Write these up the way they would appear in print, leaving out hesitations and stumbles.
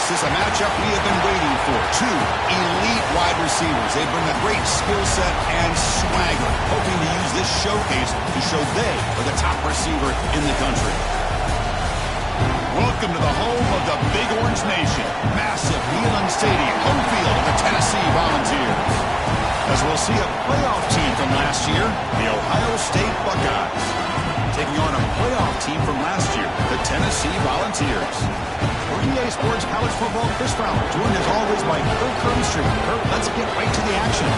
This is a matchup we have been waiting for. Two elite wide receivers. They bring a great skill set and swagger, hoping to use this showcase to show they are the top receiver in the country. Welcome to the home of the Big Orange Nation. Massive Neyland Stadium, home field of the Tennessee Volunteers. As we'll see a playoff team from last year, the Ohio State Buckeyes, taking on a playoff team from last year, the Tennessee Volunteers. For EA Sports College Football, Chris Fowler, joined as always by Kurt Coventry. Kurt, let's get right to the action.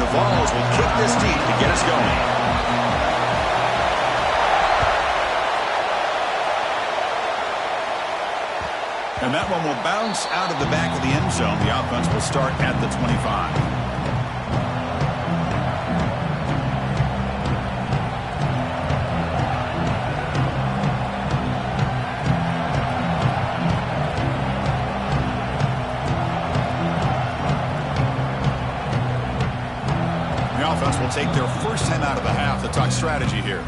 Vols will kick this deep to get us going. And that one will bounce out of the back of the end zone. The offense will start at the 25. Will take their first 10 out of the half to talk strategy here.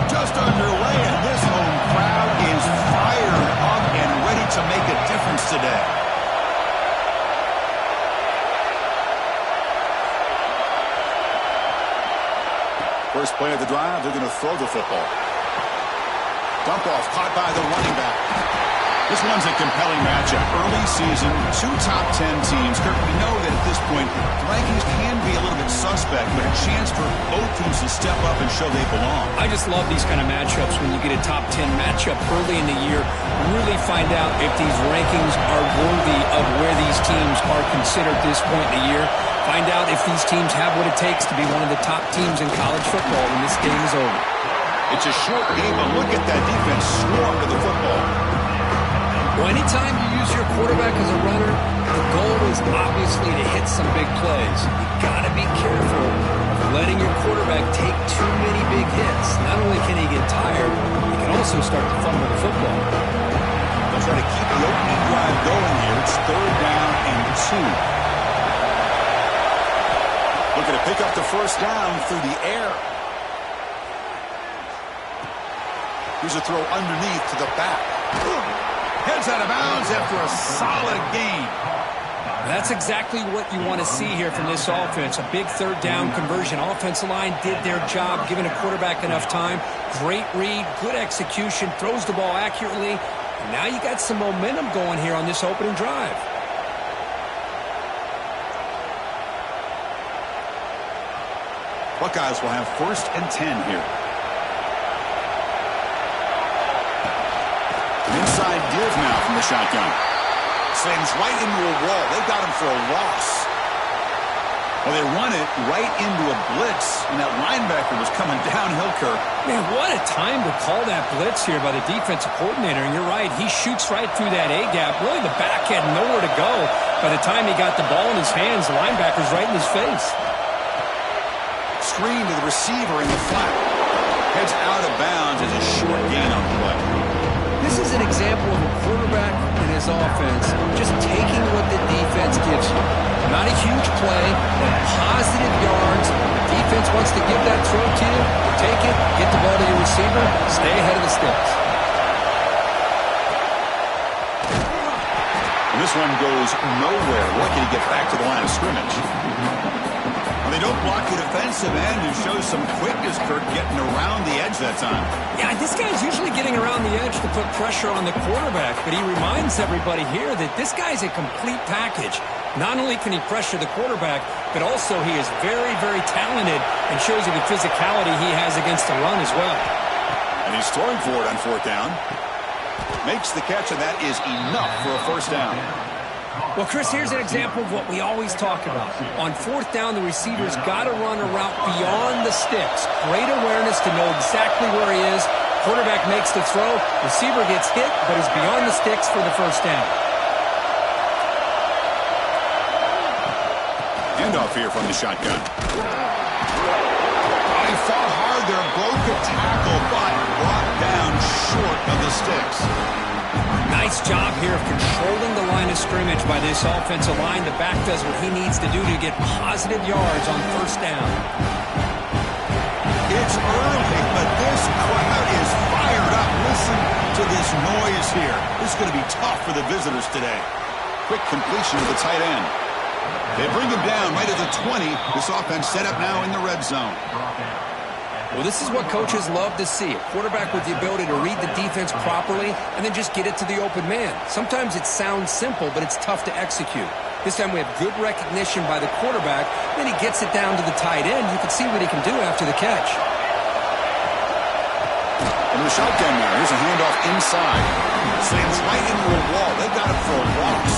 Just underway, and this home crowd is fired up and ready to make a difference today. First play of the drive, they're going to throw the football. Dump off, caught by the running back. This one's a compelling matchup. Early season, two top 10 teams. Kurt, we know that at this point, the rankings can be a little bit suspect, but a chance for both teams to step up and show they belong. I just love these kind of matchups when you get a top 10 matchup early in the year. Really find out if these rankings are worthy of where these teams are considered at this point in the year. Find out if these teams have what it takes to be one of the top teams in college football when this game is over. It's a short game, but look at that defense swarm to the football. Well, anytime you use your quarterback as a runner, the goal is obviously to hit some big plays. You got to be careful of letting your quarterback take too many big hits. Not only can he get tired, he can also start to fumble the football. They'll try to keep the opening drive going here. It's 3rd down and 2. Looking to pick up the first down through the air. Here's a throw underneath to the back. Heads out of bounds after a solid gain. That's exactly what you want to see here from this offense. A big 3rd down conversion. Offensive line did their job, giving a quarterback enough time. Great read, good execution, throws the ball accurately. And now you got some momentum going here on this opening drive. Buckeyes will have 1st and 10 here. Inside give now from the shotgun. Slams right into a wall. They've got him for a loss. Well, they run it right into a blitz, and that linebacker was coming downhill, Kirk. Man, what a time to call that blitz here by the defensive coordinator. And you're right, he shoots right through that A-gap. Really, the back had nowhere to go. By the time he got the ball in his hands, the linebacker's right in his face. Screen to the receiver in the flat. Heads out of bounds as a short gain on the play. This is an example of a quarterback and his offense just taking what the defense gives you. Not a huge play, but positive yards. The defense wants to give that throw to you. Take it, get the ball to your receiver, stay ahead of the sticks. And this one goes nowhere. Lucky to get back to the line of scrimmage. Well, they don't block the defensive end and show some quickness, Kirk, getting around the edge that time. Yeah, this guy's usually getting around the edge to put pressure on the quarterback, but he reminds everybody here that this guy's a complete package. Not only can he pressure the quarterback, but also he is very, very talented and shows you the physicality he has against the run as well. And he's throwing for it on 4th down. Makes the catch, and that is enough for a 1st down. Well, Chris, here's an example of what we always talk about. On 4th down, the receiver's got to run a route beyond the sticks. Great awareness to know exactly where he is. Quarterback makes the throw. Receiver gets hit, but is beyond the sticks for the first down. Handoff here from the shotgun. He fought hard there, broke a tackle, but brought down short of the sticks. Nice job here of controlling the line of scrimmage by this offensive line. The back does what he needs to do to get positive yards on first down. It's early, but this crowd is fired up. Listen to this noise here. This is going to be tough for the visitors today. Quick completion to the tight end. They bring him down right at the 20. This offense set up now in the red zone. Well, this is what coaches love to see. A quarterback with the ability to read the defense properly and then just get it to the open man. Sometimes it sounds simple, but it's tough to execute. This time we have good recognition by the quarterback. Then he gets it down to the tight end. You can see what he can do after the catch. Into the shotgun now. Here's a handoff inside. Slams right into a wall. They got it for a loss.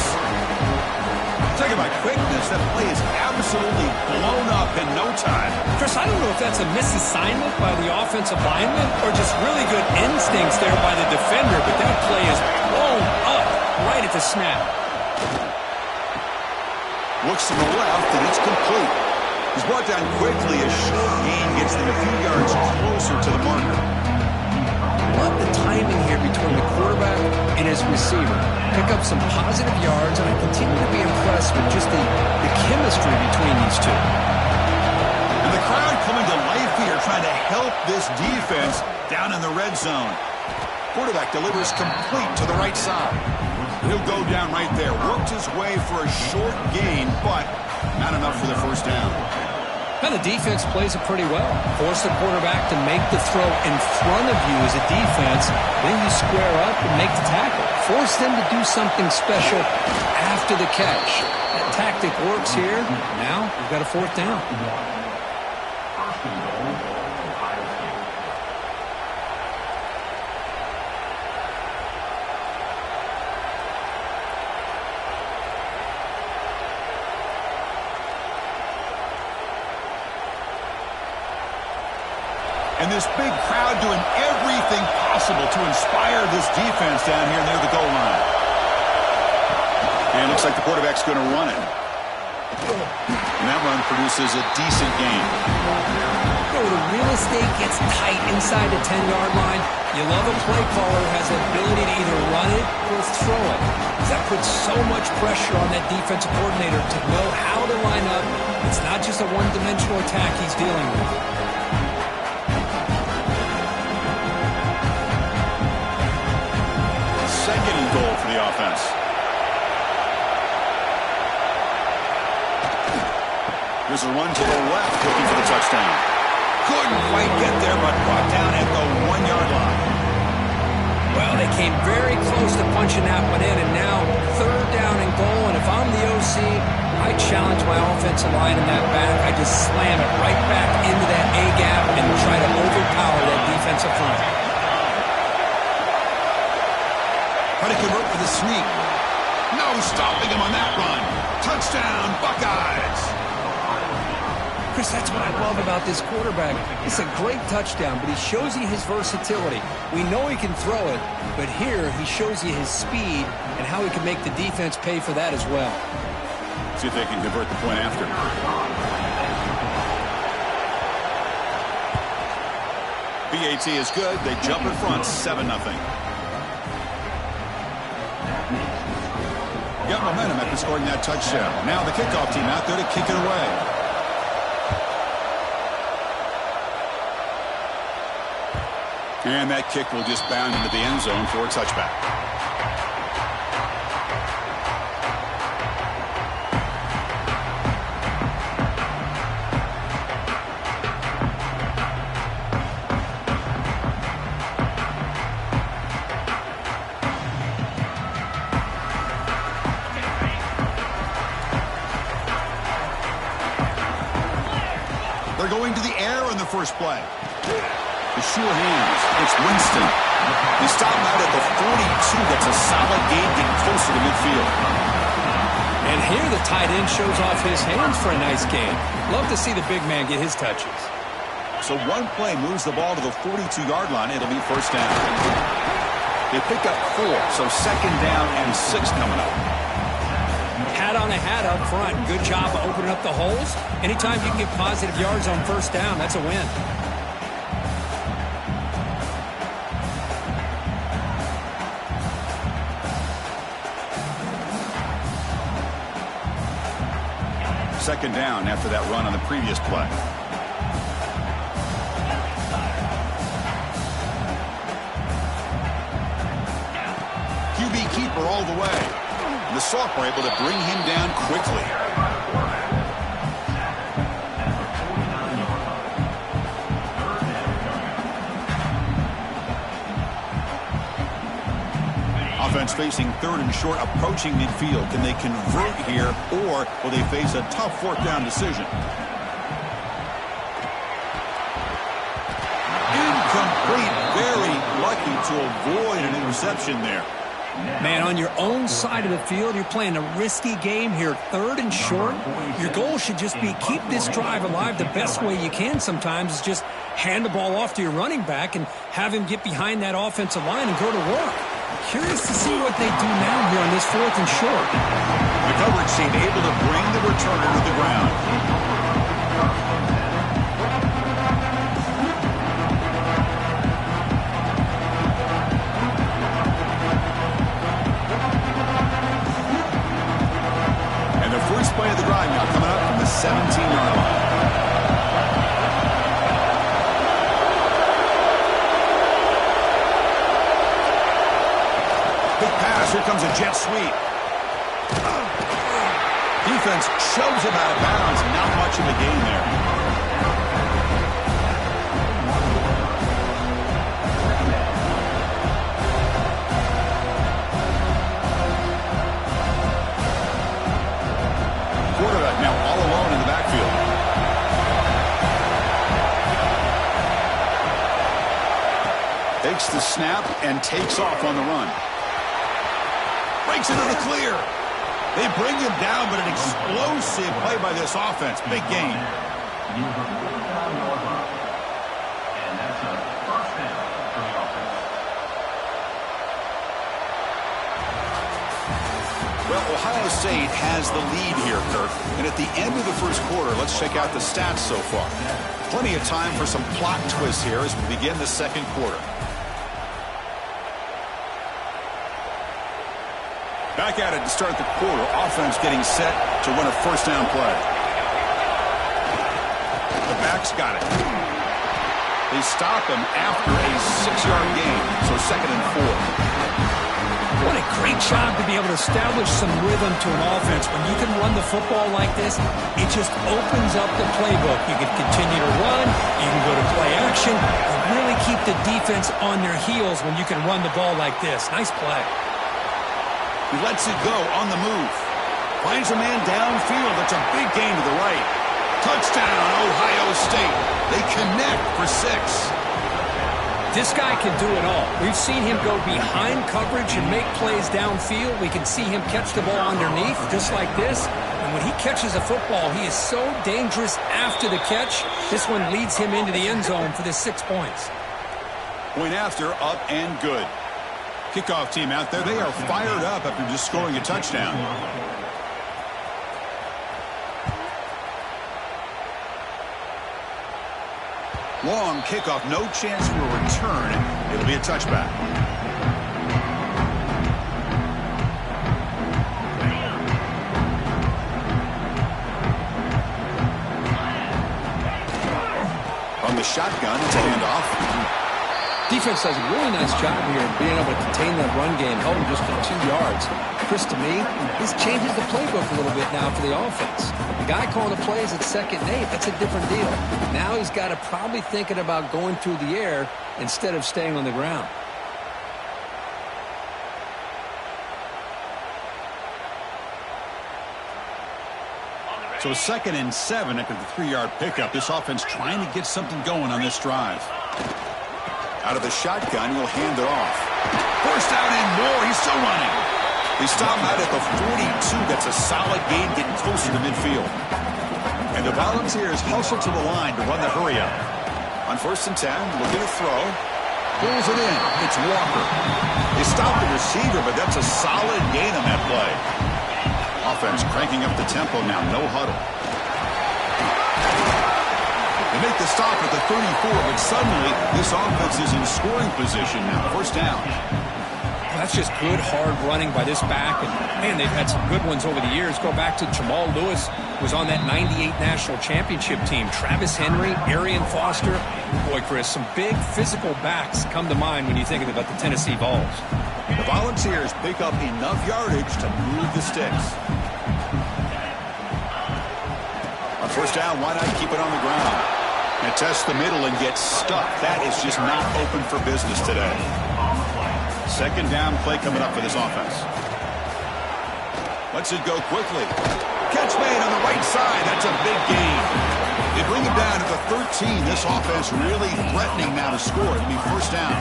Talking about quickness, that play is absolutely blown up in no time. Chris, I don't know if that's a misassignment by the offensive lineman or just really good instincts there by the defender, but that play is blown up right at the snap. Looks to the left, and it's complete. He's brought down quickly. A short gain gets them a few yards closer to the marker. Love the timing here between the quarterback and his receiver. Pick up some positive yards, and I continue to be impressed with just the chemistry between these two. And the crowd coming to life here, trying to help this defense down in the red zone. Quarterback delivers complete to the right side. He'll go down right there. Worked his way for a short gain, but not enough for the first down. Now the defense plays it pretty well. Force the quarterback to make the throw in front of you as a defense. Then you square up and make the tackle. Force them to do something special after the catch. That tactic works here. Now we've got a fourth down. And this big crowd doing everything possible to inspire this defense down here near the goal line. And it looks like the quarterback's going to run it. And that run produces a decent gain. The real estate gets tight inside the 10-yard line. You love a play caller who has the ability to either run it or throw it. That puts so much pressure on that defensive coordinator to know how to line up. It's not just a one-dimensional attack he's dealing with. Second and goal for the offense. There's a run to the left, looking for the touchdown. Couldn't quite get there, but brought down at the 1-yard line. Well, they came very close to punching that one in, and now third down and goal. And if I'm the OC, I challenge my offensive line in that back. I just slam it right back into that A-gap and try to overpower that defensive front. Try to convert for the sneak. No stopping him on that run. Touchdown, Buckeyes. Chris, that's what I love about this quarterback. It's a great touchdown, but he shows you his versatility. We know he can throw it, but here he shows you his speed and how he can make the defense pay for that as well. See if they can convert the point after. BAT is good. They jump in front, 7-0. Got momentum after scoring that touchdown. Now the kickoff team out there to kick it away. And that kick will just bound into the end zone for a touchback. They're going to the air on the first play. The sure hands. It's Winston. He stopped out at the 42. That's a solid gain, getting closer to midfield. And here the tight end shows off his hands for a nice gain. Love to see the big man get his touches. So one play moves the ball to the 42-yard line. It'll be first down. They pick up 4, so second down and 6 coming up. Hat on a hat up front. Good job of opening up the holes. Anytime you can get positive yards on first down, that's a win. Second down after that run on the previous play. QB keeper all the way. The Soft were able to bring him down quickly. Offense facing 3rd and short, approaching midfield. Can they convert here, or will they face a tough 4th down decision? Incomplete. Very lucky to avoid an interception there. Man, on your own side of the field, you're playing a risky game here. 3rd and short. Your goal should just be keep this drive alive the best way you can sometimes is just hand the ball off to your running back and have him get behind that offensive line and go to work. Curious to see what they do now here on this 4th and short. The coverage team able to bring the returner to the ground. And the first play of the drive now coming up from the 17-yard line. Here comes a jet sweep. Defense shoves him out of bounds. Not much in the game there. Quarterback now all alone in the backfield. Takes the snap and takes off on the run. Breaks into the clear. They bring him down, but an explosive play by this offense. Big game. Well, Ohio State has the lead here, Kirk. And at the end of the first quarter, let's check out the stats so far. Plenty of time for some plot twists here as we begin the second quarter. Back at it to start the quarter. Offense getting set to run a first down play. The backs got it. They stop him after a 6-yard gain. So 2nd and 4. What a great job to be able to establish some rhythm to an offense. When you can run the football like this, it just opens up the playbook. You can continue to run. You can go to play action. And really keep the defense on their heels when you can run the ball like this. Nice play. He lets it go on the move. Finds a man downfield. That's a big gain to the right. Touchdown, Ohio State. They connect for 6. This guy can do it all. We've seen him go behind coverage and make plays downfield. We can see him catch the ball underneath, just like this. And when he catches a football, he is so dangerous after the catch. This one leads him into the end zone for the 6 points. Point after, up and good. Kickoff team out there. They are fired up after just scoring a touchdown. Long kickoff. No chance for a return. It'll be a touchback. From the shotgun, it's a handoff. Defense does a really nice job here of being able to contain that run game, held him just for 2 yards. Chris, to me, this changes the playbook a little bit now for the offense. The guy calling the plays at 2nd and 8, that's a different deal. Now he's got to probably thinking about going through the air instead of staying on the ground. So 2nd and 7 after the 3-yard pickup. This offense trying to get something going on this drive. Out of the shotgun, he'll hand it off. First down and more. He's still running. They stop out at the 42. That's a solid gain, getting closer to midfield. And the Volunteers hustle to the line to run the hurry up. On 1st and 10, looking to throw. Pulls it in. It's Walker. They stopped the receiver, but that's a solid gain on that play. Offense cranking up the tempo now. No huddle. They make the stop at the 34, but suddenly this offense is in scoring position now. 1st down. That's just good, hard running by this back. And, man, they've had some good ones over the years. Go back to Jamal Lewis, who was on that 98 National Championship team. Travis Henry, Arian Foster. Boy, Chris, some big physical backs come to mind when you think about the Tennessee Vols. The Volunteers pick up enough yardage to move the sticks. On 1st down, why not keep it on the ground? And test the middle and get stuck. That is just not open for business today. 2nd down play coming up for this offense. Lets it go quickly. Catch made on the right side. That's a big gain. They bring it down to the 13. This offense really threatening now to score. It'll be 1st down.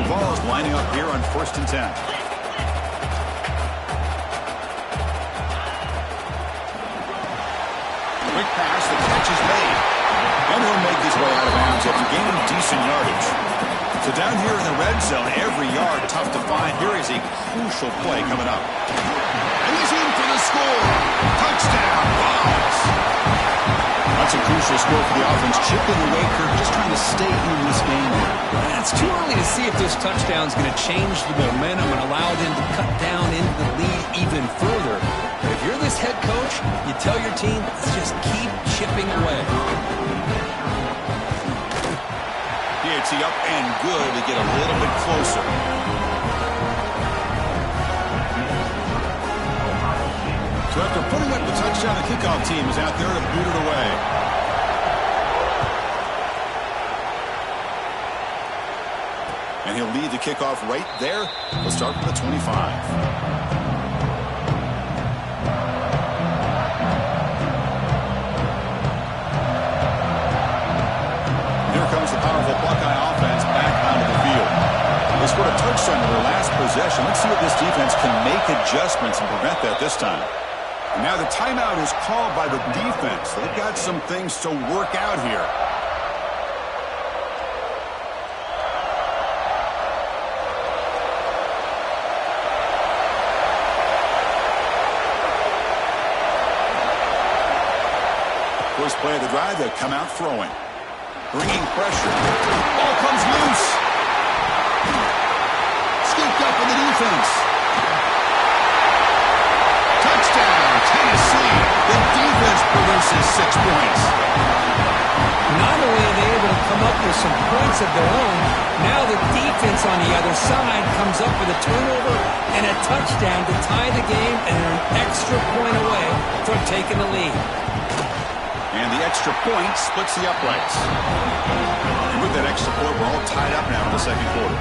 The ball is lining up here on 1st and 10. Quick pass. The catch is made. And he'll make his way out of bounds after gaining decent yardage. So down here in the red zone, every yard tough to find. Here is a crucial play coming up. And he's in for the score. Touchdown, Vols. That's a crucial score for the offense. Chipping away, Kirk, just trying to stay in this game here. It's too early to see if this touchdown is going to change the momentum and allow them to cut down into the lead even further. But if you're this head coach, you tell your team, let's just keep chipping away. It's up and good to get a little bit closer. So after putting up the touchdown, the kickoff team is out there to boot it away. And he'll lead the kickoff right there. We'll start from the 25. Buckeye offense back onto the field. They scored a touchdown in their last possession. Let's see if this defense can make adjustments and prevent that this time. And now the timeout is called by the defense. They've got some things to work out here. First play of the drive, they'll come out throwing. Bringing pressure. Ball comes loose. Scooped up in the defense. Touchdown, Tennessee. The defense produces 6 points. Not only are they able to come up with some points of their own, now the defense on the other side comes up with a turnover and a touchdown to tie the game, and they're an extra point away from taking the lead. And the extra point splits the uprights. And with that extra point, we're all tied up now in the 2nd quarter.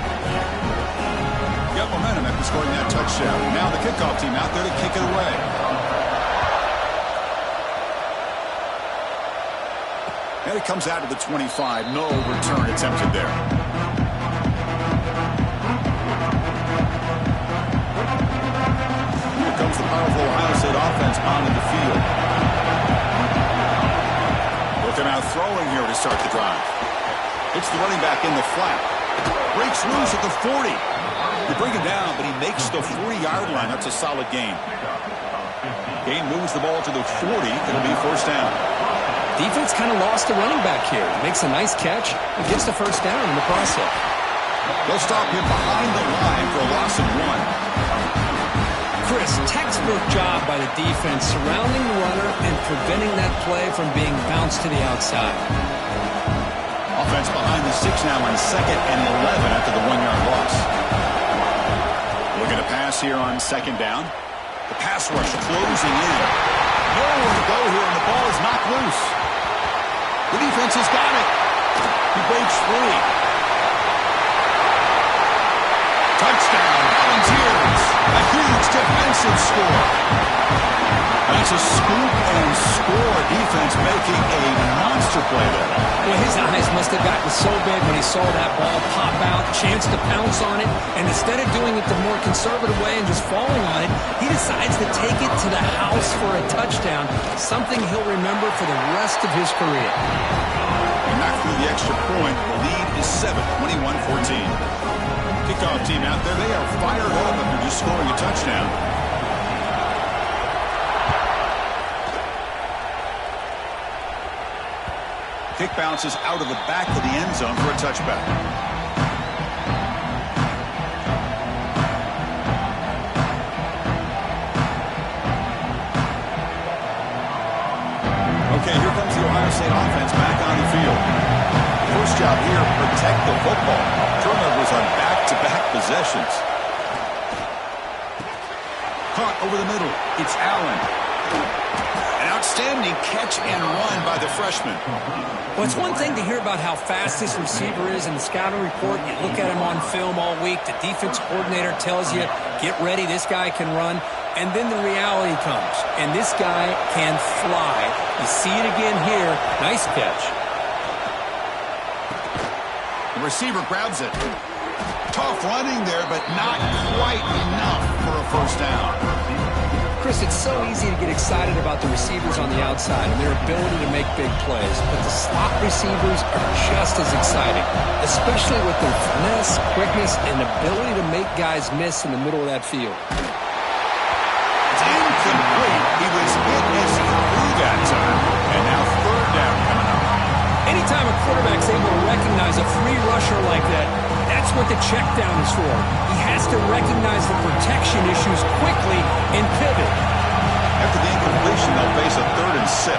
Got momentum after scoring that touchdown. Now the kickoff team out there to kick it away. And it comes out to the 25. No return attempted there. Here comes the powerful Ohio State offense onto the field. Looking out throwing here to start the drive. It's the running back in the flat. Breaks loose at the 40. They bring him down, but he makes the 40-yard line. That's a solid gain. Game moves the ball to the 40. It'll be 1st down. Defense kind of lost the running back here. Makes a nice catch and gets the 1st down in the process. They'll stop him behind the line for a loss of 1. Chris, textbook job by the defense surrounding the runner and preventing that play from being bounced to the outside. Offense behind the 6 now on 2nd and 11 after the 1-yard loss. Looking to pass here on 2nd down. The pass rush closing in. Nowhere to go here, and the ball is knocked loose. The defense has got it. He breaks free. Touchdown, Volunteers. A huge defensive score. That's a scoop and score. Defense making a monster play there. Well, his eyes must have gotten so big when he saw that ball pop out, chance to pounce on it, and instead of doing it the more conservative way and just falling on it, he decides to take it to the house for a touchdown, something he'll remember for the rest of his career. And back through the extra point. The lead is 7, 21-14. Kickoff team out there, they are fired up after just scoring a touchdown. Kick bounces out of the back of the end zone for a touchback. Okay, here comes the Ohio State offense back on the field. First job here, protect the football. Turnovers on back-to-back possessions. Caught over the middle. It's Allen. An outstanding catch and run by the freshman. Well, it's one thing to hear about how fast this receiver is in the scouting report. You look at him on film all week. The defense coordinator tells you, get ready, this guy can run. And then the reality comes, and this guy can fly. You see it again here. Nice catch. The receiver grabs it. Tough running there, but not quite enough for a first down. Chris, it's so easy to get excited about the receivers on the outside and their ability to make big plays, but the slot receivers are just as exciting, especially with their finesse, quickness, and ability to make guys miss in the middle of that field. It's incomplete. He was hit as he threw that time, and now third down coming up. Anytime a quarterback's able to recognize a free rusher like that, that's what the check down is for. He has to recognize the protection issues quickly and pivot. After the incompletion, they'll face a 3rd and 6.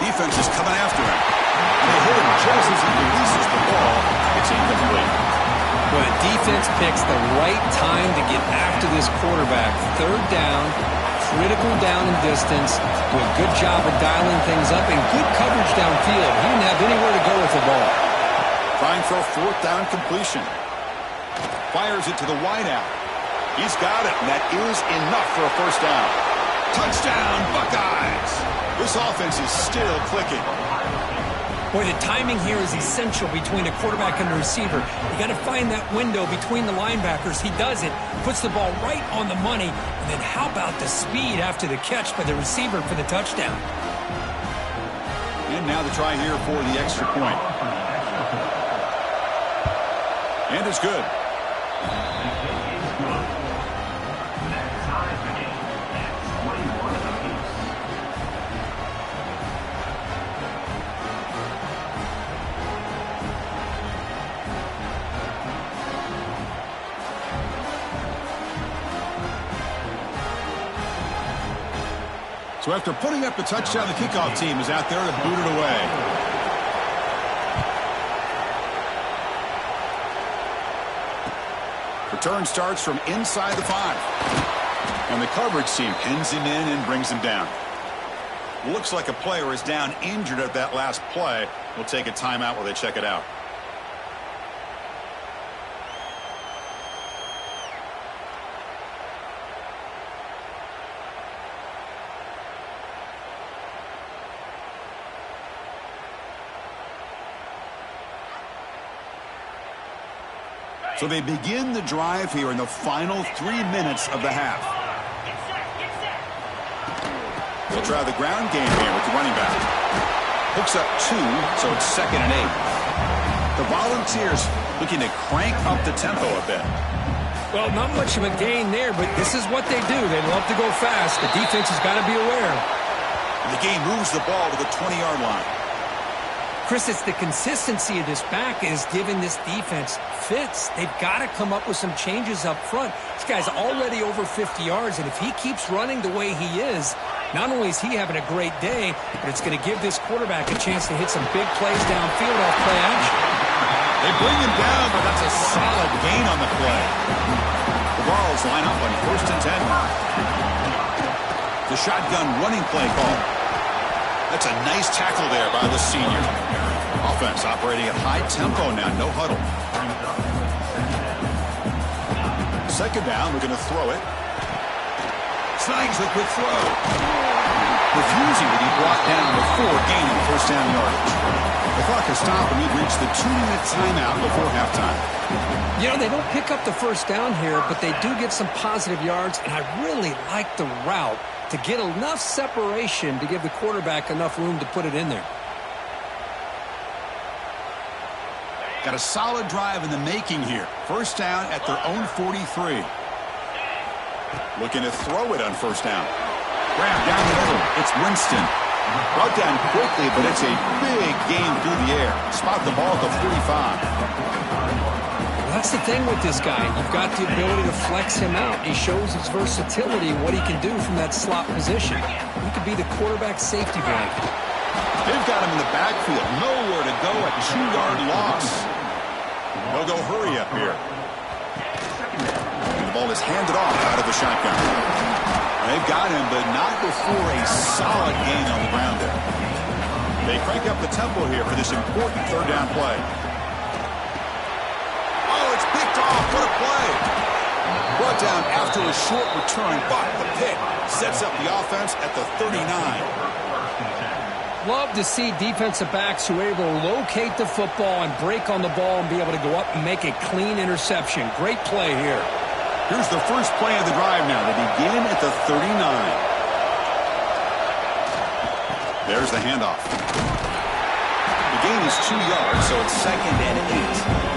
Defense is coming after him. And they hit him just as he releases the ball. It's incomplete. Well, the defense picks the right time to get after this quarterback. 3rd down, critical down and distance. Do a good job of dialing things up and good coverage downfield. He didn't have anywhere to go with the ball. Trying for a 4th down completion. Fires it to the wideout. He's got it, and that is enough for a first down. Touchdown, Buckeyes! This offense is still clicking. Boy, the timing here is essential between a quarterback and a receiver. You got to find that window between the linebackers. He does it, puts the ball right on the money, and then how about the speed after the catch by the receiver for the touchdown? And now the try here for the extra point. And it's good. So after putting up the touchdown, the kickoff team is out there to boot it away. Return starts from inside the 5. And the coverage team pins him in and brings him down. Looks like a player is down injured at that last play. We'll take a timeout while they check it out. So they begin the drive here in the final 3 minutes of the half. They'll try the ground game here with the running back. Hooks up 2, so it's 2nd and 8. The Volunteers looking to crank up the tempo a bit. Well, not much of a gain there, but this is what they do. They love to go fast. The defense has got to be aware. And the game moves the ball to the 20-yard line. Chris, it's the consistency of this back is giving this defense fits. They've got to come up with some changes up front. This guy's already over 50 yards, and if he keeps running the way he is, not only is he having a great day, but it's going to give this quarterback a chance to hit some big plays downfield off play action. They bring him down, but that's a solid gain on the play. The Vols line up on 1st and 10. The shotgun running play call. That's a nice tackle there by the senior. Offense operating at high tempo now, no huddle. 2nd down, we're going to throw it. Snags the quick throw. Refusing to be brought down before gaining 1st down yardage. The clock has stopped and we've reached the 2-minute timeout before halftime. You know, they don't pick up the 1st down here, but they do get some positive yards, and I really like the route to get enough separation to give the quarterback enough room to put it in there. Got a solid drive in the making here. First down at their own 43. Looking to throw it on first down. Grab down the middle. It's Winston. Brought down quickly, but it's a big gain through the air. Spot the ball at the 45. That's the thing with this guy. You've got the ability to flex him out. He shows his versatility and what he can do from that slot position. He could be the quarterback safety blanket. They've got him in the backfield. Nowhere to go, a 2-yard loss. They'll go hurry up here. And the ball is handed off out of the shotgun. They've got him, but not before a solid gain on the ground there. They crank up the tempo here for this important third down play. It's picked off. What a play. Brought down after a short return, but the pick sets up the offense at the 39. Love to see defensive backs who are able to locate the football and break on the ball and be able to go up and make a clean interception. Great play here. Here's the first play of the drive now. They begin at the 39. There's the handoff. The gain is 2 yards, so it's 2nd and 8.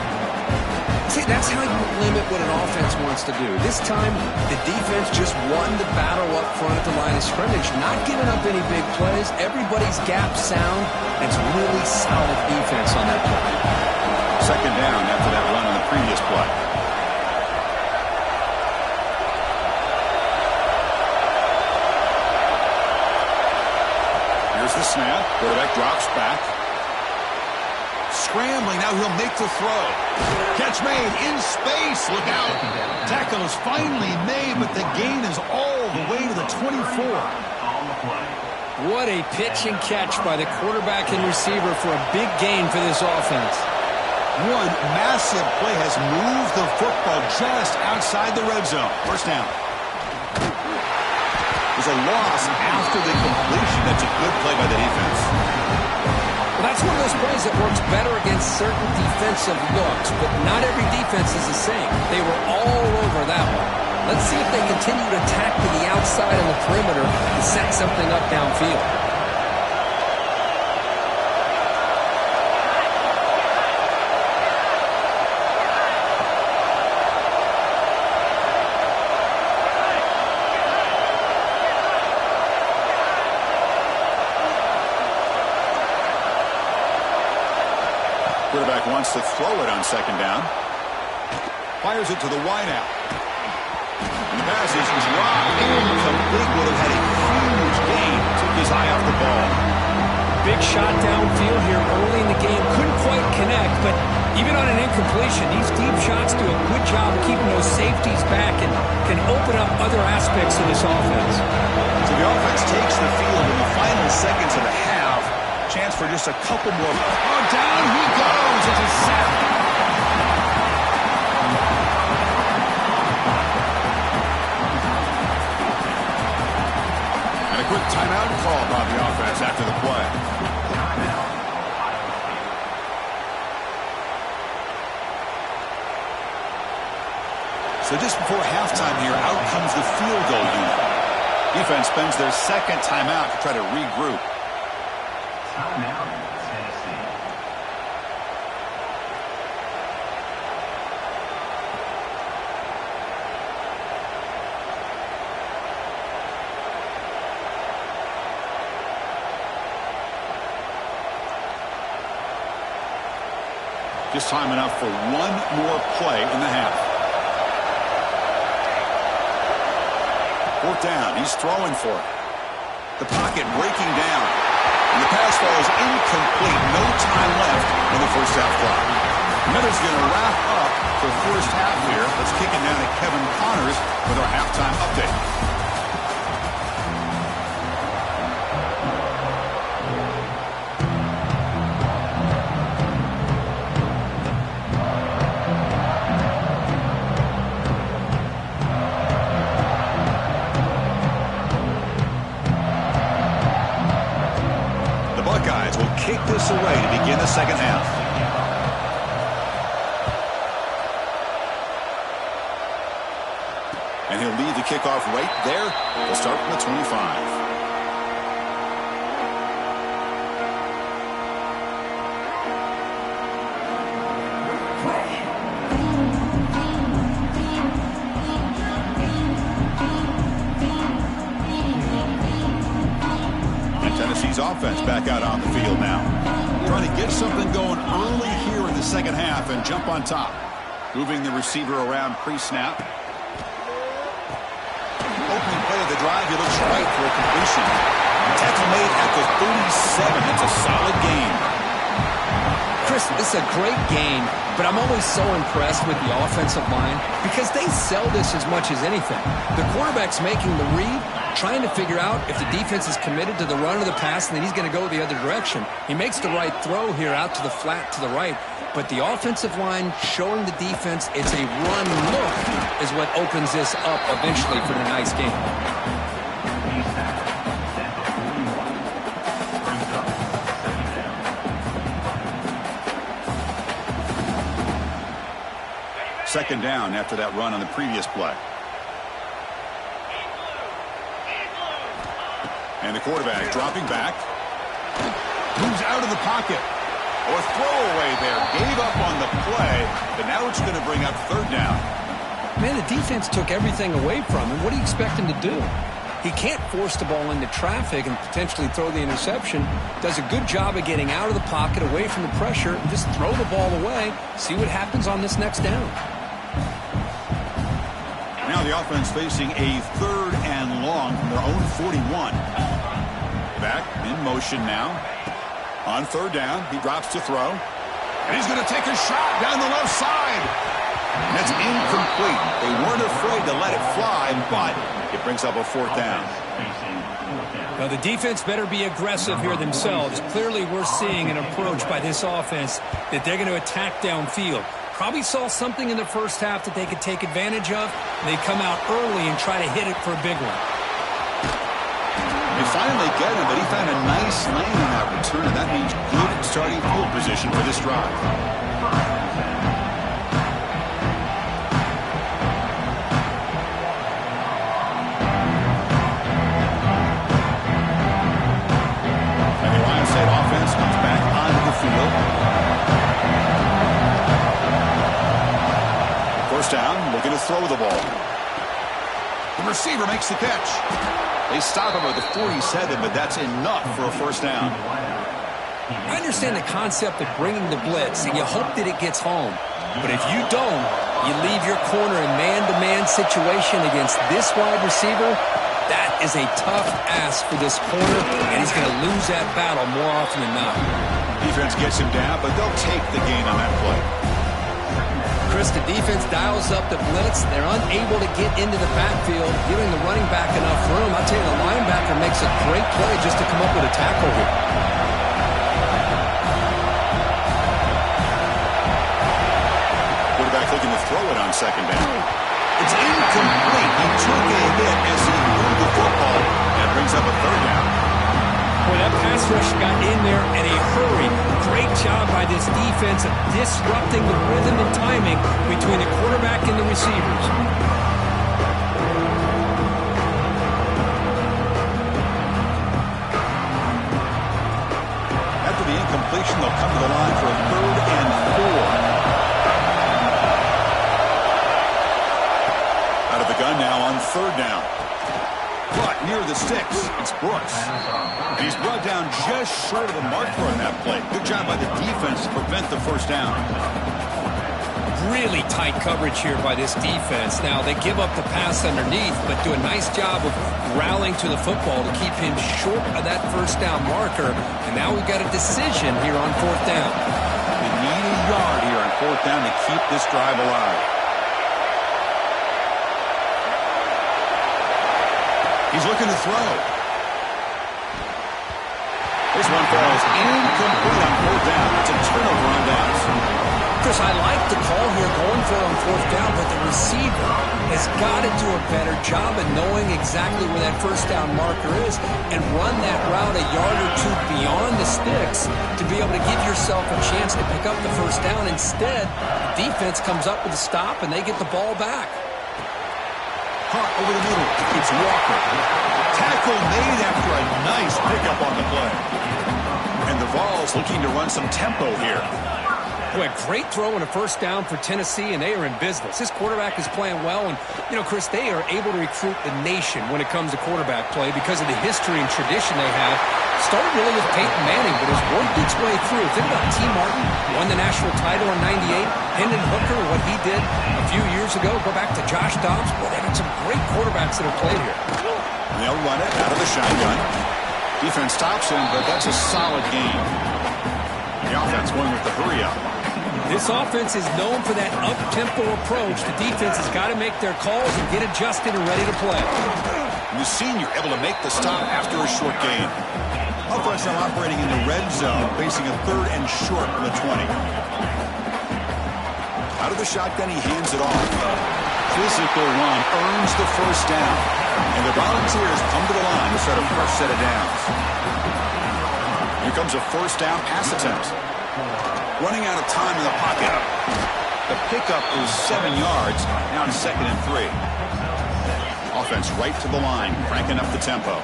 See, that's how you limit what an offense wants to do. This time, the defense just won the battle up front at the line of scrimmage, not giving up any big plays. Everybody's gap sound. It's really solid defense on that play. 2nd down after that run on the previous play. Here's the snap. Quarterback drops back. Scrambling, now he'll make the throw. Catch made in space, look out. Tackle is finally made, but the gain is all the way to the 24. What a pitch and catch by the quarterback and receiver for a big gain for this offense. One massive play has moved the football just outside the red zone. First down. There's a loss after the completion. That's a good play by the defense. Well, that's one of those plays that works better against certain defensive looks, but not every defense is the same. They were all over that one. Let's see if they continue to attack to the outside on the perimeter and set something up downfield. Quarterback wants to throw it on 2nd down. Fires it to the wideout. And the pass is dropped. Incomplete. Would have had a huge gain. Took his eye off the ball. Big shot downfield here early in the game. Couldn't quite connect, but even on an incompletion, these deep shots do a good job of keeping those safeties back and can open up other aspects of this offense. So the offense takes the field in the final seconds of the half. Chance for just a couple more. Oh, down he goes. It's a sack. And a quick timeout call by the offense after the play. So just before halftime here, out comes the field goal unit. Defense spends their 2nd timeout to try to regroup. Timeout, Tennessee. Just time enough for one more play in the half. 4th down. He's throwing for it. The pocket breaking down. And the pass falls incomplete. No time left in the first half clock. Miller's going to wrap up the first half here. Let's kick it down to Kevin Connors with our halftime update. Buckeyes will kick this away to begin the second half. And he'll lead the kickoff right there. They'll start from the 25. offense back out on the field now. Trying to get something going early here in the second half and jump on top. Moving the receiver around pre-snap. Opening play of the drive, he looks right for a completion. Tackle made at the 37. That's a solid gain. Chris, this is a great game, but I'm always so impressed with the offensive line because they sell this as much as anything. The quarterback's making the read, trying to figure out if the defense is committed to the run or the pass, and then he's going to go the other direction. He makes the right throw here out to the flat to the right, but the offensive line showing the defense it's a run look is what opens this up eventually for the nice game. Second down after that run on the previous play. And the quarterback dropping back. Moves out of the pocket. Or throwaway there. Gave up on the play, but now it's going to bring up third down. Man, the defense took everything away from him. What do you expect him to do? He can't force the ball into traffic and potentially throw the interception. Does a good job of getting out of the pocket, away from the pressure, and just throw the ball away. See what happens on this next down. Now the offense facing a third and long from their own 41. Back in motion now. On third down, he drops to throw. And he's going to take a shot down the left side. That's incomplete. They weren't afraid to let it fly, but it brings up a fourth down. Well, the defense better be aggressive here themselves. Clearly, we're seeing an approach by this offense that they're going to attack downfield. Probably saw something in the first half that they could take advantage of. They come out early and try to hit it for a big one. They finally get him, but he found a nice lane on that return, and that means good starting field position for this drive. And the Ohio State offense comes back onto the field. First down, looking to throw the ball. The receiver makes the catch. They stop him at the 47, but that's enough for a first down. I understand the concept of bringing the blitz, and you hope that it gets home. But if you don't, you leave your corner in man-to-man situation against this wide receiver. That is a tough ask for this corner, and he's going to lose that battle more often than not. Defense gets him down, but they'll take the gain on that play. Chris, the defense dials up the blitz. They're unable to get into the backfield, giving the running back enough room. I'll tell you, the linebacker makes a great play just to come up with a tackle here. Quarterback looking to throw it on second down. It's incomplete. He took a hit as he moved the football. That brings up a third down. Boy, that pass rush got in there in a hurry. Great job by this defense of disrupting the rhythm and timing between the quarterback and the receivers. After the incompletion, they'll come to the line for a third and 4. Out of the gun now on third down. But near the sticks, it's Brooks. He's brought down just short of the marker on that play. Good job by the defense to prevent the first down. Really tight coverage here by this defense. Now, they give up the pass underneath, but do a nice job of rallying to the football to keep him short of that first down marker. And now we've got a decision here on fourth down. They need a yard here on fourth down to keep this drive alive. He's looking to throw. This one falls incomplete on fourth down. It's a turnover on downs. Chris, I like the call here going for it on fourth down, but the receiver has got to do a better job of knowing exactly where that first down marker is and run that route a yard or two beyond the sticks to be able to give yourself a chance to pick up the first down. Instead, the defense comes up with a stop and they get the ball back. Caught over the middle. It's Walker. Tackle made after a nice pickup on the play. And the Vols looking to run some tempo here. Boy, a great throw and a first down for Tennessee, and they are in business. This quarterback is playing well, and, you know, Chris, they are able to recruit the nation when it comes to quarterback play because of the history and tradition they have. Started really with Peyton Manning, but has worked its way through. Think about T. Martin, won the national title in '98. Hendon Hooker, what he did a few years ago. Go back to Josh Dobbs. Boy, they've got some great quarterbacks that have played here. They'll run it out of the shotgun. Defense stops him, but that's a solid game. The offense going with the hurry-up. This offense is known for that up-tempo approach. The defense has got to make their calls and get adjusted and ready to play. The senior able to make the stop after a short gain. Offense now operating in the red zone, facing a 3rd and short from the 20. Out of the shotgun, he hands it off. Physical run earns the first down. And the Volunteers come to the line to start a fresh set of downs. Here comes a first down pass attempt. Running out of time in the pocket. The pickup is 7 yards. Now it's 2nd and 3. Offense right to the line, cranking up the tempo.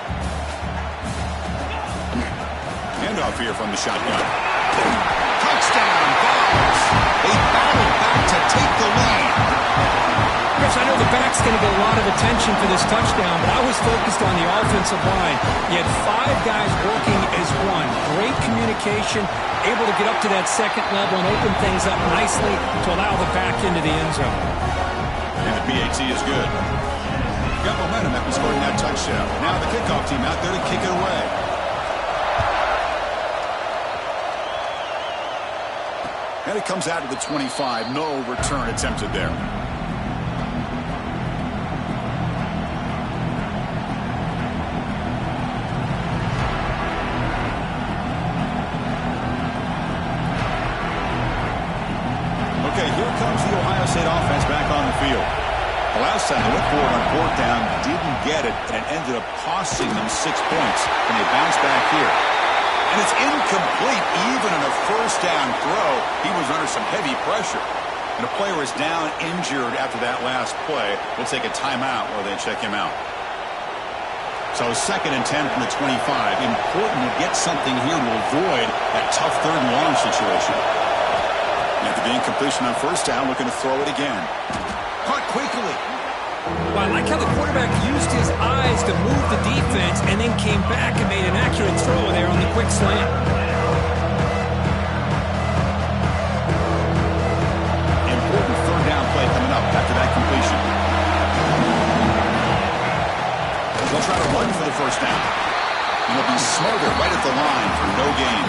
Handoff here from the shotgun. Touchdown, Vols. They battle back to take the lead. Chris, I know the back's going to get a lot of attention for this touchdown, but I was focused on the offensive line. You had 5 guys working as one. Great communication, able to get up to that 2nd level and open things up nicely to allow the back into the end zone. And the PAT is good. Got momentum after scoring that touchdown. Now the kickoff team out there to kick it away. And it comes out to the 25. No return attempted there. Okay, here comes the Ohio State offense back on the field. The last time they went forward on 4th down, didn't get it, and it ended up costing them 6 points, and they bounced back here. And it's incomplete. Even in a first down throw, he was under some heavy pressure. And the player is down injured after that last play. We'll take a timeout while they check him out. So 2nd and 10 from the 25. Important to get something here to avoid that tough 3rd and long situation. After the incompletion on first down, looking to throw it again. Caught quickly. Well, I like how the quarterback used his eyes to move the defense and then came back and made an accurate throw there on the quick slant. Important 3rd down play coming up after that completion. They'll try to run for the first down. And they'll be smarter right at the line for no gain.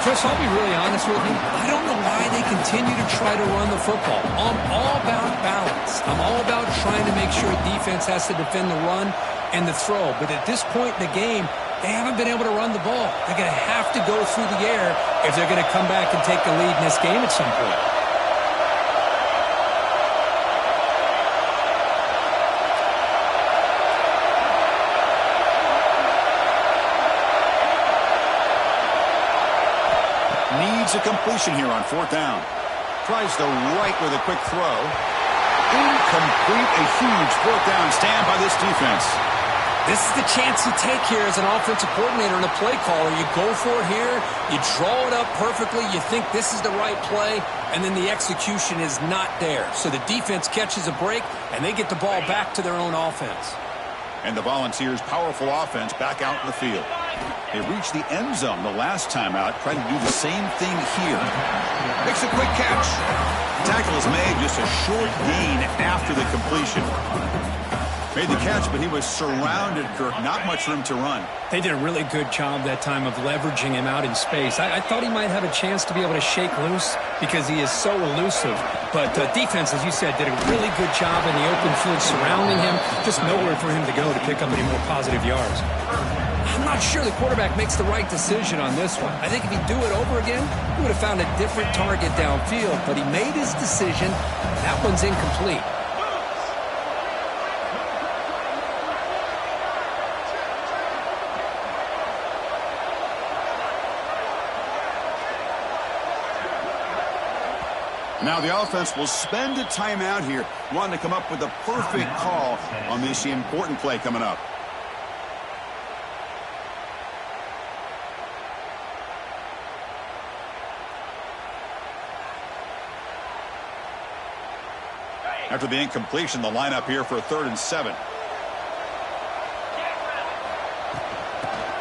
Chris, I'll be really honest with you. I don't know why they continue to try to run the football. I'm all about balance. I'm all about trying to make sure defense has to defend the run and the throw. But at this point in the game, they haven't been able to run the ball. They're going to have to go through the air if they're going to come back and take the lead in this game at some point. Needs a completion here on 4th down. Tries the right with a quick throw. Incomplete. A huge 4th down stand by this defense. This is the chance you take here as an offensive coordinator and a play caller. You go for it here. You draw it up perfectly. You think this is the right play, and then the execution is not there. So the defense catches a break, and they get the ball back to their own offense. And the Volunteers' powerful offense back out in the field. They reached the end zone the last time out, trying to do the same thing here. Makes a quick catch. Tackle is made, just a short gain after the completion. Made the catch, but he was surrounded, Kirk. Not much room to run. They did a really good job that time of leveraging him out in space. I thought he might have a chance to be able to shake loose because he is so elusive. But defense, as you said, did a really good job in the open field surrounding him. Just nowhere for him to go to pick up any more positive yards. I'm not sure the quarterback makes the right decision on this one. I think if he'd do it over again, he would have found a different target downfield. But he made his decision. That one's incomplete. Now the offense will spend a timeout here, wanting to come up with a perfect call on this important play coming up. After the incompletion, the lineup here for a 3rd and 7.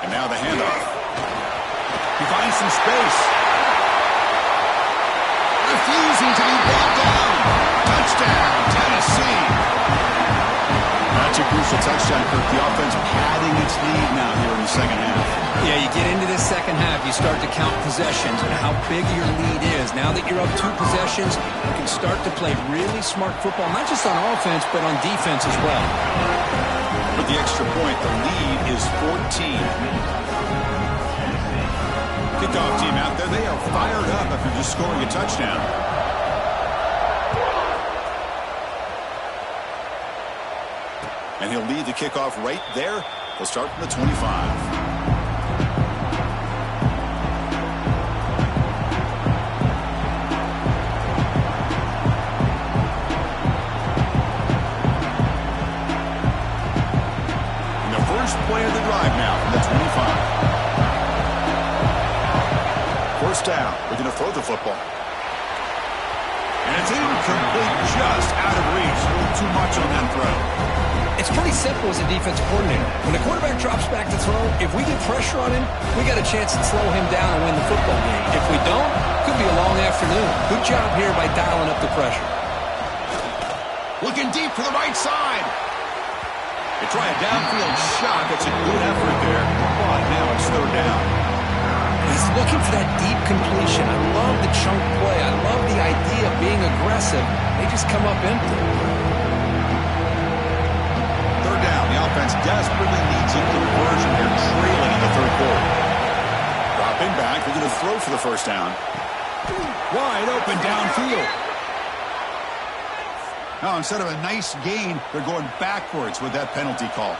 And now the handoff. He finds some space. Refusing to be brought down. Touchdown, Tennessee. That's a crucial touchdown, Kirk. The offense padding its lead now here in the second half. Yeah, you get into this second half, you start to count possessions and how big your lead is. Now that you're up 2 possessions, you can start to play really smart football, not just on offense, but on defense as well. With the extra point, the lead is 14. Kickoff team out there, they are fired up after just scoring a touchdown. And he'll lead the kickoff right there. They'll start from the 25. Play of the drive now from the 25. First down. We're going to throw the football. And it's incomplete, just out of reach. A little too much on that throw. It's pretty simple as a defensive coordinator. When the quarterback drops back to throw, if we get pressure on him, we got a chance to slow him down and win the football game. If we don't, it could be a long afternoon. Good job here by dialing up the pressure. Looking deep to the right side. They try a downfield shot. That's a good effort there. But now it's 3rd down. He's looking for that deep completion. I love the chunk play. I love the idea of being aggressive. They just come up empty. 3rd down. The offense desperately needs a conversion here, trailing in the 3rd quarter. Dropping back. They're going to throw for the first down. Wide open downfield. Now, instead of a nice gain, they're going backwards with that penalty call.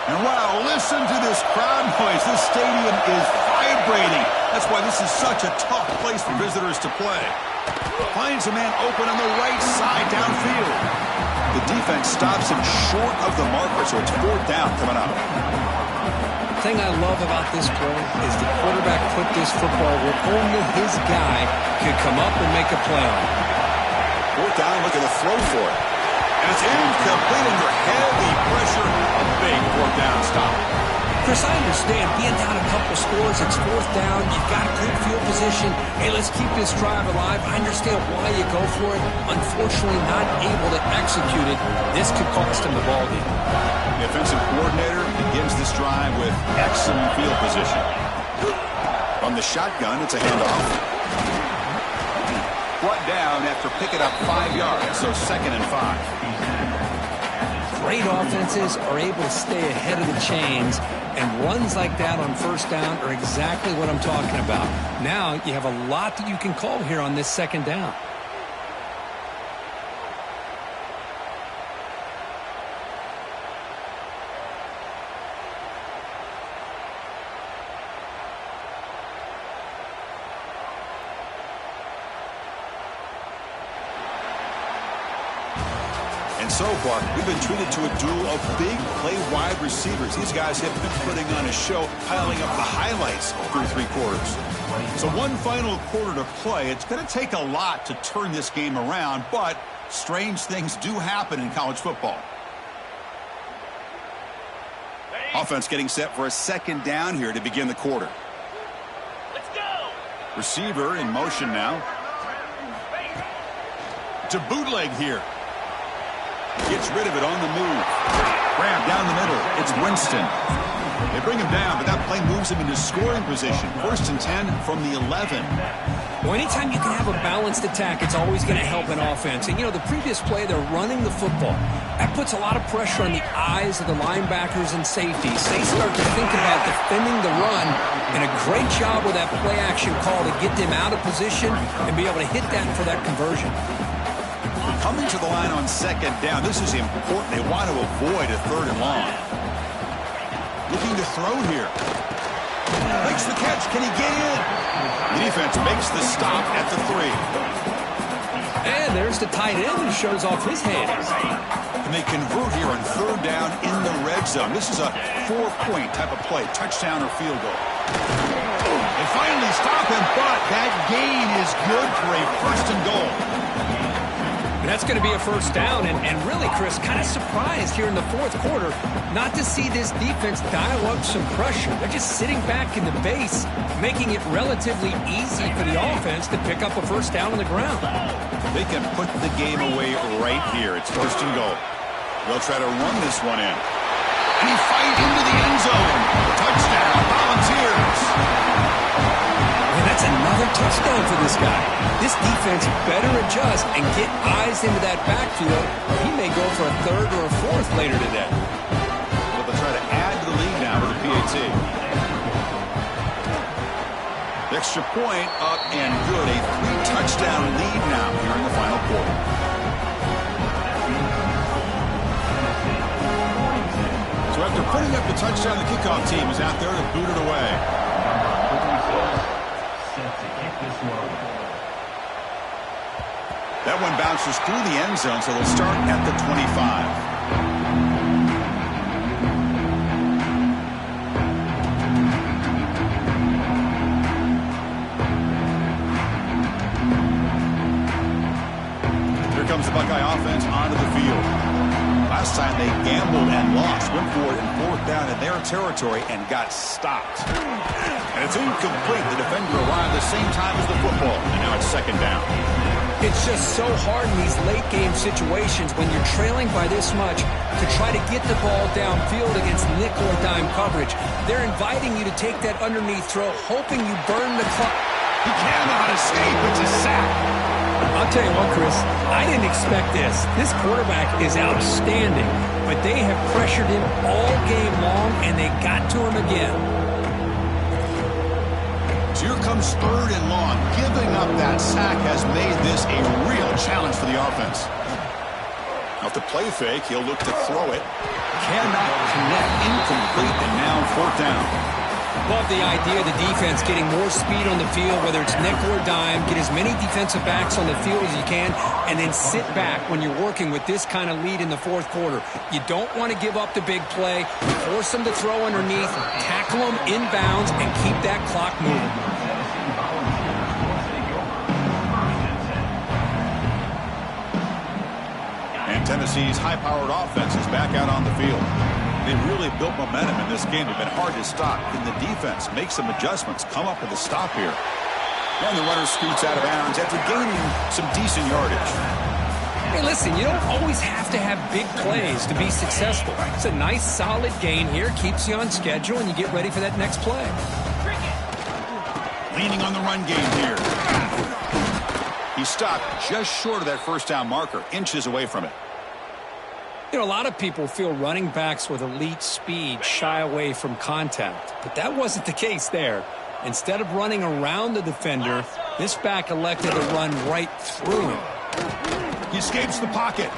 And wow, listen to this crowd noise. This stadium is vibrating. That's why this is such a tough place for visitors to play. Finds a man open on the right side downfield. The defense stops him short of the marker, so it's 4th down coming up. The thing I love about this play is the quarterback put this football where only his guy could come up and make a play on it. 4th down, looking to throw for it. And it's incomplete under heavy pressure. A big 4th down stop. Chris, I understand being down a couple scores, it's 4th down, you've got good field position. Hey, let's keep this drive alive. I understand why you go for it. Unfortunately, not able to execute it. This could cost him the ball game. The offensive coordinator begins this drive with excellent field position. From the shotgun, it's a handoff. Brought down after picking up 5 yards, so 2nd and 5. Great offenses are able to stay ahead of the chains, and runs like that on 1st down are exactly what I'm talking about. Now you have a lot that you can call here on this 2nd down. And so far, we've been treated to a duel of big play wide receivers. These guys have been putting on a show, piling up the highlights through 3 quarters. So one final quarter to play. It's going to take a lot to turn this game around, but strange things do happen in college football. Offense getting set for a 2nd down here to begin the quarter. Let's go. Receiver in motion now. To bootleg here. Gets rid of it on the move. Grab down the middle. It's Winston. They bring him down, but that play moves him into scoring position. 1st and 10 from the 11. Well, anytime you can have a balanced attack, it's always going to help an offense. And, you know, the previous play, they're running the football. That puts a lot of pressure on the eyes of the linebackers and safeties. They start to think about defending the run, and a great job with that play-action call to get them out of position and be able to hit that for that conversion. Coming to the line on 2nd down. This is important. They want to avoid a 3rd and long. Looking to throw here. Makes the catch. Can he get in? The defense makes the stop at the 3. And there's the tight end who shows off his hands. And they convert here on 3rd down in the red zone. This is a 4-point type of play. Touchdown or field goal. They finally stop him, but that gain is good for a 1st and goal. That's going to be a first down, and really, Chris, kind of surprised here in the fourth quarter not to see this defense dial up some pressure. They're just sitting back in the base, making it relatively easy for the offense to pick up a first down on the ground. They can put the game away right here. It's first and goal. They'll try to run this one in. And he fights into the end zone. Touchdown, Volunteers. And that's another touchdown for this guy. This defense better adjust and get eyes into that backfield. He may go for a third or a fourth later today. Well, they'll try to add to the lead now with a PAT. The extra point up and good. A 3-touchdown lead now here in the final quarter. So after putting up the touchdown, the kickoff team is out there to boot it away. That one bounces through the end zone, so they'll start at the 25. Here comes the Buckeye offense onto the field. Last time they gambled and lost, went for it in fourth down in their territory and got stopped. And it's incomplete. The defender arrived the same time as the football, and now it's second down. It's just so hard in these late-game situations when you're trailing by this much to try to get the ball downfield against nickel or dime coverage. They're inviting you to take that underneath throw, hoping you burn the clock. He cannot escape. It's a sack. I'll tell you what, Chris, I didn't expect this. This quarterback is outstanding, but they have pressured him all game long, and they got to him again. So here comes third and long. Giving up that sack has made this a real challenge for the offense. Off the play fake, he'll look to throw it. Cannot connect. Incomplete, and now fourth down. Love the idea of the defense getting more speed on the field, whether it's nickel or dime. Get as many defensive backs on the field as you can, and then sit back when you're working with this kind of lead in the fourth quarter. You don't want to give up the big play. Force them to throw underneath, tackle them inbounds, and keep that clock moving. And Tennessee's high-powered offense is back out on the field. They really built momentum in this game. They've been hard to stop. Can the defense make some adjustments, come up with a stop here? And the runner scoots out of bounds after gaining some decent yardage. Hey, listen, you don't always have to have big plays to be successful. It's a nice, solid gain here. Keeps you on schedule, and you get ready for that next play. Leaning on the run game here. He stopped just short of that first down marker, inches away from it. You know, a lot of people feel running backs with elite speed shy away from contact, but that wasn't the case there. Instead of running around the defender, this back elected to run right through him. He escapes the pocket.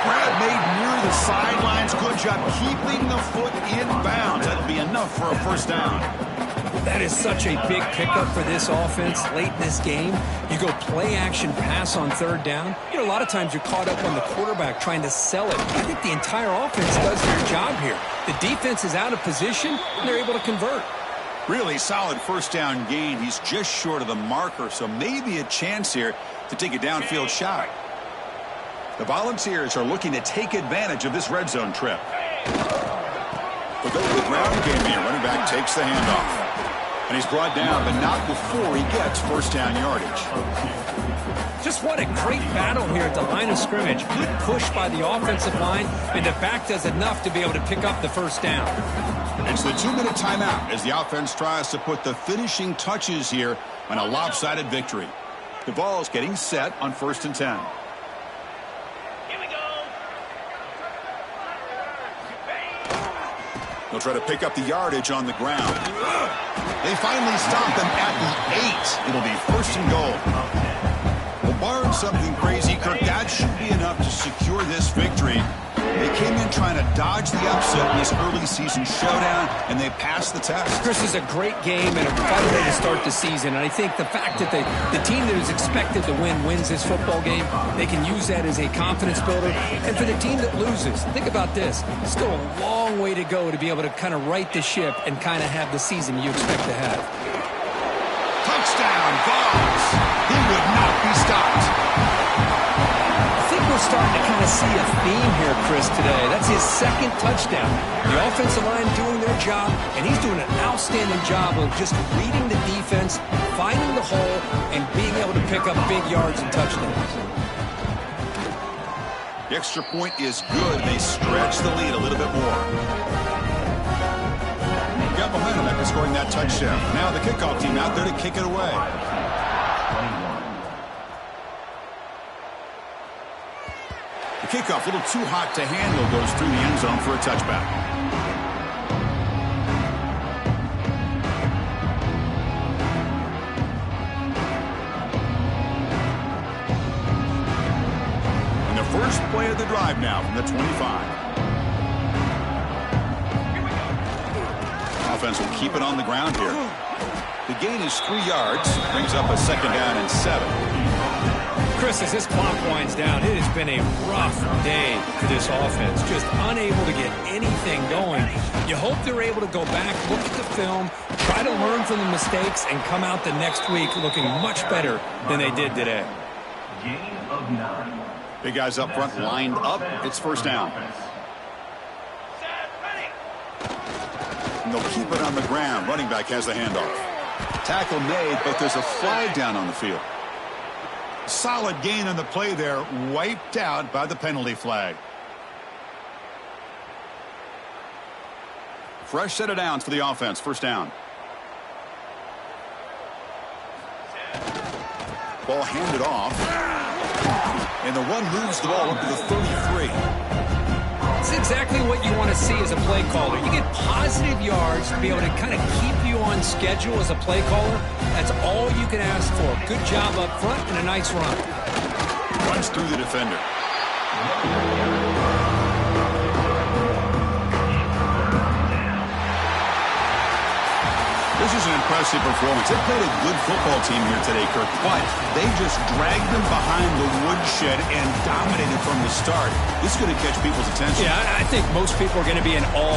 Grab made near the sidelines. Good job keeping the foot in bounds. That'll be enough for a first down. That is such a big pickup for this offense late in this game. You go play action pass on third down. You know, a lot of times you're caught up on the quarterback trying to sell it. I think the entire offense does their job here. The defense is out of position, and they're able to convert. Really solid first down gain. He's just short of the marker, so maybe a chance here to take a downfield shot. The Volunteers are looking to take advantage of this red zone trip. But go to the ground game here. Running back takes the handoff. And he's brought down, but not before he gets first down yardage. Just what a great battle here at the line of scrimmage. Good push by the offensive line, and the back does enough to be able to pick up the first down. It's the 2-minute timeout as the offense tries to put the finishing touches here on a lopsided victory. The ball's getting set on 1st and 10. Here we go. They'll try to pick up the yardage on the ground. They finally stop them at the 8. It'll be 1st and goal. Well, barring something crazy, Kirk, that should be enough to secure this victory. They came in trying to dodge the upset in this early season showdown, and they passed the test. Chris, is a great game and a fun way to start the season. And I think the fact that the team that is expected to win wins this football game, they can use that as a confidence builder. And for the team that loses, think about this. Still a long way to go to be able to kind of right the ship and kind of have the season you expect to have. Touchdown, Vols. He would not be stopped. see a theme here, Chris, today. That's his second touchdown. The offensive line doing their job, and he's doing an outstanding job of just reading the defense, finding the hole, and being able to pick up big yards and touchdowns. The extra point is good. They stretch the lead a little bit more. Got behind him after scoring that touchdown. Now the kickoff team out there to kick it away. The kickoff, a little too hot to handle, goes through the end zone for a touchback. And the first play of the drive now from the 25. Offense will keep it on the ground here. The gain is 3 yards, brings up a 2nd down and 7. Chris, as this clock winds down, it has been a rough day for this offense. Just unable to get anything going. You hope they're able to go back, look at the film, try to learn from the mistakes, and come out the next week looking much better than they did today. Gain of 9. Big guys up front lined up. It's 1st down. And they'll keep it on the ground. Running back has the handoff. Tackle made, but there's a flag down on the field. Solid gain on the play there, wiped out by the penalty flag. Fresh set of downs for the offense. 1st down. Ball handed off. And the run moves the ball up to the 33. It's exactly what you want to see as a play caller. You get positive yards to be able to kind of keep you on schedule as a play caller. That's all you can ask for. Good job up front and a nice run. Runs through the defender. This is an impressive performance. They played a good football team here today, Kirk, but they just dragged them behind the woodshed and dominated from the start. This is going to catch people's attention. Yeah, I think most people are going to be in awe